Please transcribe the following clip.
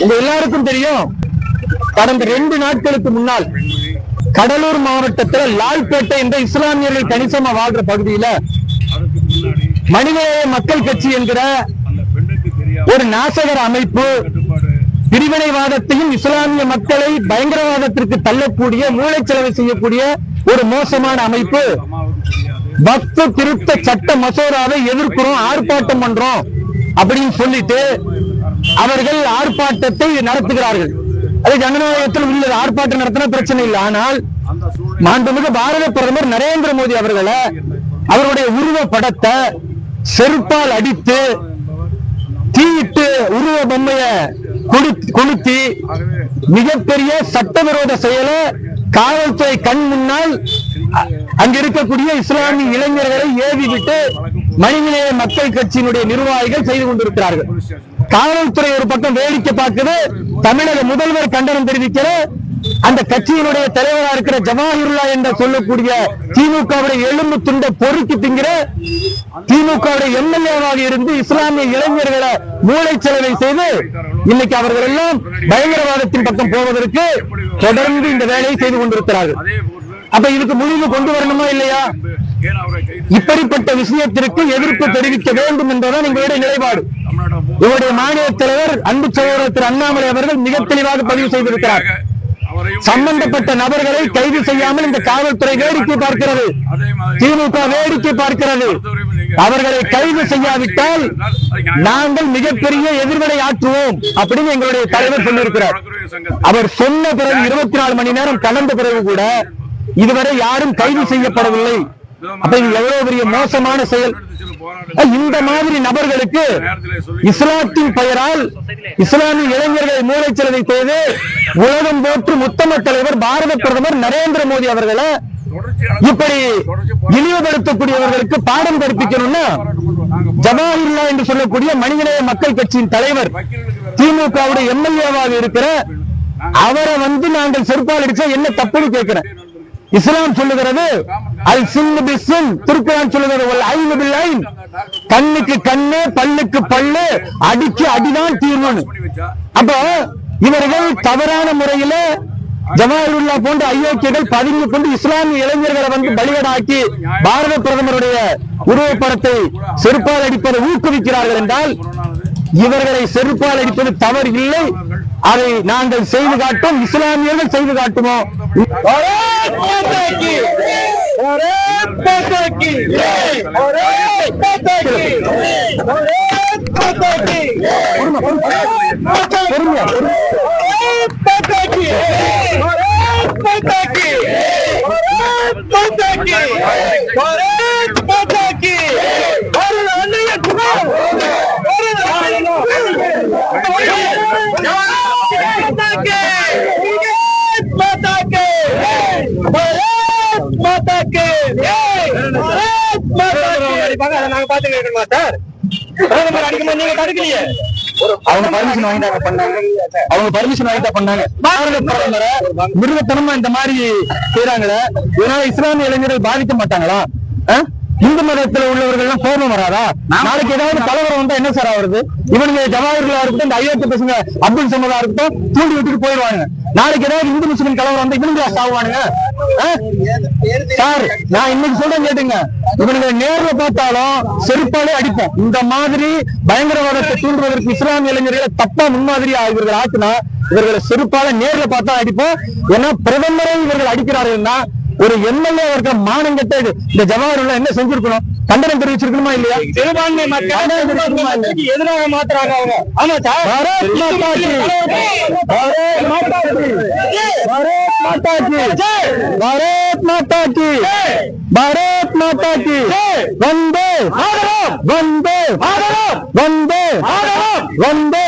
உங்க எல்லாருக்கும் தெரியும், கடந்த 2 நாட்களுக்கு முன்னால் கடலூர் மாவட்டத்தில் லால்பேட்டை என்ற இஸ்லாமியர்கள் கணிசமா வாழ்ற பகுதியில மனிதநேய மக்கள் கட்சி என்கிற ஒரு நாசகர அமைப்பு பிரிவினைவாதத்தையும் இஸ்லாமிய மக்களை பயங்கரவாதத்திற்கு தள்ளக்கூடிய மூளைச்சலவை செய்யக்கூடிய ஒரு மோசமான அமைப்பு வக்ஃப் திருத்த சட்ட மசோதாவை எதிர்க்கிறோம், ஆர்ப்பாட்டம் பண்றோம் அப்படின்னு சொல்லிட்டு அவர்கள் ஆர்ப்பாட்டத்தை நடத்துகிறார்கள். அது ஜனநாயகத்தில் உள்ளது, ஆர்ப்பாட்டம் நடத்தின பிரச்சனை இல்லை. ஆனால் மாண்புமிகு பாரத பிரதமர் நரேந்திர மோடி அவர்களை அவருடைய உருவ படத்தை செருப்பால் அடித்து தீயிட்டு உருவ பொம்மைய கொளுத்தி மிகப்பெரிய சட்டவிரோத செயலை காவல்துறை கண் முன்னால் அங்க இருக்கக்கூடிய இஸ்லாமிய இளைஞர்களை ஏவி விட்டு மனிதநேய மக்கள் கட்சியினுடைய நிர்வாகிகள் செய்து கொண்டிருக்கிறார்கள். காவல்துறை ஒரு பக்கம் வேடிக்கை பார்க்குது, தமிழக முதல்வர் கண்டனம் தெரிவிக்கிற அந்த கட்சியினுடைய தலைவராக இருக்கிற ஜவாஹிருல்லா என்று சொல்லக்கூடிய திமுகவுடைய எலும்பு துண்டை பொறுக்கி திங்கிற திமுகவுடைய எம்எல்ஏவாக இருந்து இஸ்லாமிய இளைஞர்களை மூளைச்சலவை செய்து இன்னைக்கு அவர்கள் எல்லாம் பயங்கரவாதத்தின் பக்கம் போவதற்கு தொடர்ந்து இந்த வேலையை செய்து கொண்டிருக்கிறார்கள். அப்ப இதுக்கு முடிவு கொண்டு வரணுமா இல்லையா? இப்படிப்பட்ட விஷயத்திற்கு எதிர்ப்பு தெரிவிக்க வேண்டும் என்பதுதான் எங்களுடைய நிலைப்பாடு. இவருடைய மாநில தலைவர் அன்பு சகோதரர் திரு அண்ணாமலை அவர்கள் மிக தெளிவாக பதிவு செய்திருக்கிறார். சம்பந்தப்பட்ட நபர்களை கைது செய்யாமல் இந்த காவல்துறை வேடிக்கை பார்க்கிறது, திமுக வேடிக்கை பார்க்கிறது. அவர்களை கைது செய்யாவிட்டால் நாங்கள் மிகப்பெரிய எதிர்வினை ஆற்றுவோம் அப்படின்னு எங்களுடைய தலைவர் சொல்லியிருக்கிறார். அவர் சொன்ன பிறகு 24 மணி நேரம் கடந்த பிறகு கூட இதுவரை யாரும் கைது செய்யப்படவில்லை. அப்ப இது எவ்வளவு பெரிய மோசமான செயல். இந்த மாதிரி நபர்களுக்கு இஸ்லாத்தின் பெயரால் இஸ்லாமிய இளைஞர்களை மூளைச்சலவை செய்து உலகம் போற்று முத்தம தலைவர் பாரத பிரதமர் நரேந்திர மோடி அவர்களை இப்படி இழிவுபடுத்தக்கூடியவர்களுக்கு பாடம் கற்பிக்கணும்னா ஜவாஹிருல்லா என்று சொல்லக்கூடிய மனிதநேய மக்கள் கட்சியின் தலைவர் திமுகவுடைய எம்எல்ஏவாக இருக்கிற அவரை நாங்கள் செருப்பால் அடிச்சா என்ன தப்புன்னு கேட்கிறேன். இஸ்லாம் சொல்லுகிறது அல் சின்னு பிஸ்ஸின், திருக்குர்ஆன் சொல்லுகிறது கண்ணுக்கு கண்ணு பல்லுக்கு பல்லு, அடிக்கு அடிதான் தீர்வுன்னு. அப்ப இவர்கள் தவறான முறையில ஜவாஹிருல்லா போன்ற அயோக்கியர்கள் பதுங்கி கொண்டு இஸ்லாமிய இளைஞர்களை பலிகடாக்கி பாரத பிரதமருடைய உருவப்படத்தை செருப்பால் அடிப்பதை ஊக்குவிக்கிறார்கள் என்றால் இவர்களை செருப்பால் அடிப்பது தவறு இல்லை. அதை நாங்கள் செய்து காட்டும், இஸ்லாமியர்கள் செய்து காட்டுவோம். மிருகத்தனமா இந்த மாதிரி செய்யறாங்களே, இதனால இஸ்லாமிய இளைஞர்கள் பாதிக்க மாட்டாங்களா? இந்து மதத்துல உள்ளவர்கள் எல்லாம் கோபம் வராதா? நாளைக்கு ஏதாவது கலவரம் வந்தா என்ன சார் ஆகுறது? இவனுங்க ஜவாஹிருல்லா இருக்கட்டும், இந்த ஐயோக்கிய பசங்க அப்துல் சமதா இருக்கட்டும் தூண்டி விட்டுட்டு போயிடுவாங்க. நாளைக்கு ஏதாவது இந்து முஸ்லிம் கலவரம் வந்தா இவனுங்க சாவுவானுங்க சார். நான் இன்னைக்கு சொல்றேன் கேட்டுங்க, இவனுங்க நேர்ல பார்த்தாலும் செருப்பாலே அடிப்போம். இந்த மாதிரி பயங்கரவாதத்தை தூண்டுவதற்கு இஸ்லாமிய இளைஞர்களை தப்பா முன்மாதிரி இவர்கள் ஆக்குனா இவர்களை செருப்பால நேர்ல பார்த்தா அடிப்போம். ஏன்னா பிரதமரை இவர்கள் அடிக்கிறார்கள்னா ஒரு எம்எல்ஏ இருக்க மானங்கட்ட இந்த ஜவாஹிருல்லா என்ன செஞ்சிருக்கணும்? கண்டனம் தெரிவிச்சிருக்கணுமா இல்லையா? சிறுபான்மை மக்களுக்கு எதிராக மாத்துறாங்க அவங்க. ஆமா சார். பாரத் மாதா கி, பாரத் மாதா கி, பாரத் மாதா கி, பாரத் மாதா கி, பாரத் மாதா கி, வந்தே மாதரம், வந்தே மாதரம், வந்தே மாதரம், வந்தே